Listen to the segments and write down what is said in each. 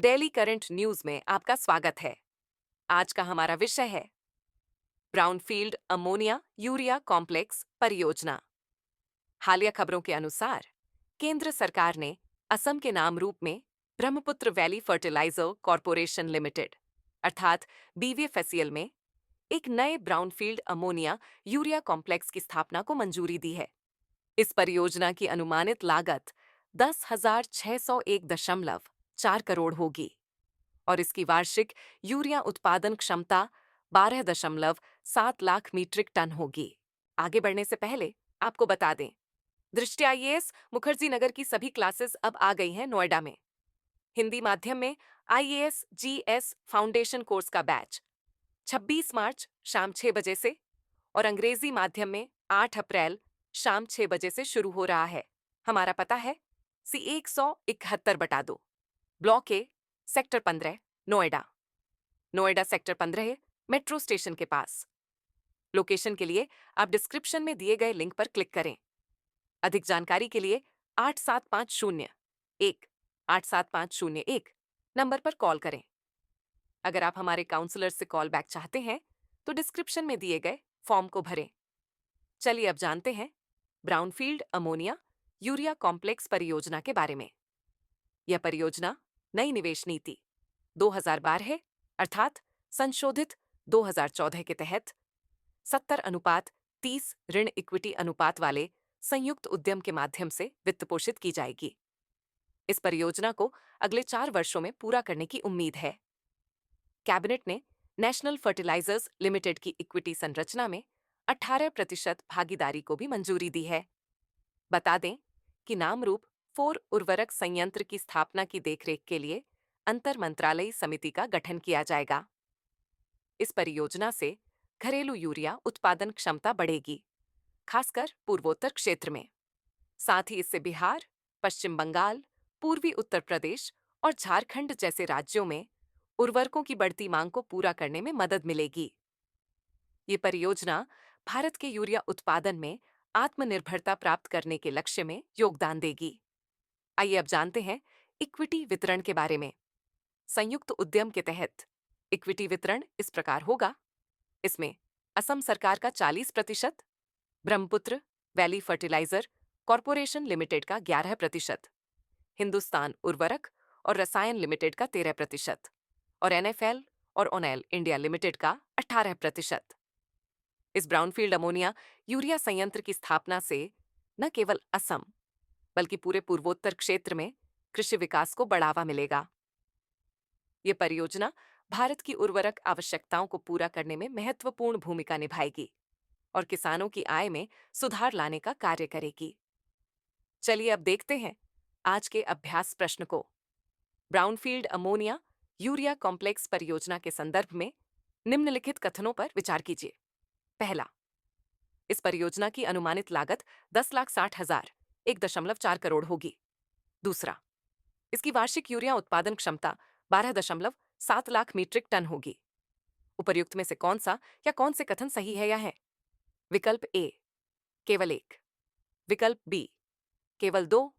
Daily current news में आपका स्वागत है। आज का हमारा विषय है ब्राउनफील्ड अमोनिया यूरिया कॉम्प्लेक्स परियोजना। हालिया खबरों के अनुसार केंद्र सरकार ने असम के नाम रूप में Brahmaputra valley fertilizer corporation limited अर्थात BVFCL में एक नए ब्राउनफील्ड अमोनिया यूरिया कॉम्प्लेक्स की स्थापना को मंजूरी दी है। इस परियोजना की अनुमानित लागत 10,601.4 करोड़ होगी और इसकी वार्षिक यूरिया उत्पादन क्षमता 12.7 लाख मीट्रिक टन होगी। आगे बढ़ने से पहले आपको बता दें, दृष्टि IAS मुखर्जी नगर की सभी क्लासेस अब आ गई हैं नोएडा में। हिंदी माध्यम में IAS GS फाउंडेशन कोर्स का बैच 26 मार्च शाम 6 बजे से और अंग्रेजी माध्यम में 8 अप्रैल शाम 6 बजे से शुरू हो रहा है। हमारा पता है C171/2 block A sector 15 Noida sector 15 metro station के पास। लोकेशन के लिए आप डिस्क्रिप्शन में दिए गए लिंक पर क्लिक करें। अधिक जानकारी के लिए 8750-1 नंबर पर कॉल करें। अगर आप हमारे काउंसलर से कॉल बैक चाहते हैं तो डिस्क्रिप्शन में दिए गए फॉर्म को भरें। चलिए अब जानते हैं ब्राउनफील्ड अमोनिया यूरिया कॉम्प्लेक्स परियोजना के बारे में। यह परियोजना नई निवेश नीति 2012 अर्थात संशोधित 2014 के तहत 70:30 ऋण इक्विटी अनुपात वाले संयुक्त उद्यम के माध्यम से वित्त पोषित की जाएगी। इस परियोजना को अगले 4 वर्षों में पूरा करने की उम्मीद है। कैबिनेट ने नेशनल फर्टिलाइजर्स लिमिटेड की इक्विटी संरचना में 18% भागीदारी को भी मंजूरी दी है। बता दें कि नाम रूप 4 उर्वरक संयंत्र की स्थापना की देखरेख के लिए अंतर मंत्रालयी समिति का गठन किया जाएगा। इस परियोजना से घरेलू यूरिया उत्पादन क्षमता बढ़ेगी, खासकर पूर्वोत्तर क्षेत्र में। साथ ही इससे बिहार, पश्चिम बंगाल, पूर्वी उत्तर प्रदेश और झारखंड जैसे राज्यों में उर्वरकों की बढ़ती मांग को पूरा करने में मदद मिलेगी। ये परियोजना भारत के यूरिया उत्पादन में आत्मनिर्भरता प्राप्त करने के लक्ष्य में योगदान देगी। आइए अब जानते हैं इक्विटी वितरण के बारे में। संयुक्त उद्यम के तहत इक्विटी वितरण इस प्रकार होगा। इसमें असम सरकार का 40%, Brahmaputra valley fertilizer corporation limited का 11%, हिंदुस्तान उर्वरक और रसायन लिमिटेड का 13% और NFL और ONEL इंडिया लिमिटेड का 18%। इस ब्राउनफील्ड अमोनिया यूरिया संयंत्र की स्थापना से न केवल असम बल्कि पूरे पूर्वोत्तर क्षेत्र में कृषि विकास को बढ़ावा मिलेगा। ये परियोजना भारत की उर्वरक आवश्यकताओं को पूरा करने में महत्वपूर्ण भूमिका निभाएगी और किसानों की आय में सुधार लाने का कार्य करेगी। चलिए अब देखते हैं आज के अभ्यास प्रश्न को। ब्राउनफील्ड अमोनिया यूरिया कॉम्प्लेक्स परियोजना के संदर्भ में निम्नलिखित कथनों पर विचार कीजिए। पहला, इस परियोजना की अनुमानित लागत 10,60,000 1.4 करोड़ होगी। दूसरा, इसकी वार्षिक यूरिया उत्पादन क्षमता 12.7 लाख मीट्रिक टन होगी। उपर्युक्त में से कौन सा या कौन से कथन सही है या है? विकल्प A केवल 1, विकल्प B केवल 2,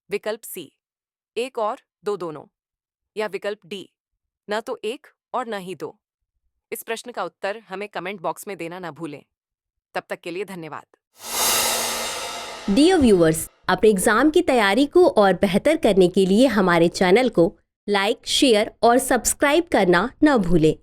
विकल्प C 1 और 2 दोनों, या विकल्प D न तो 1 और न ही 2। इस प्रश्न का उत्तर हमें कमेंट बॉक्स में देना ना भूलें। तब तक के लिए धन्यवाद। डियर व्यूअर्स, अपने एग्जाम की तैयारी को और बेहतर करने के लिए हमारे चैनल को लाइक, शेयर और सब्सक्राइब करना न भूलें।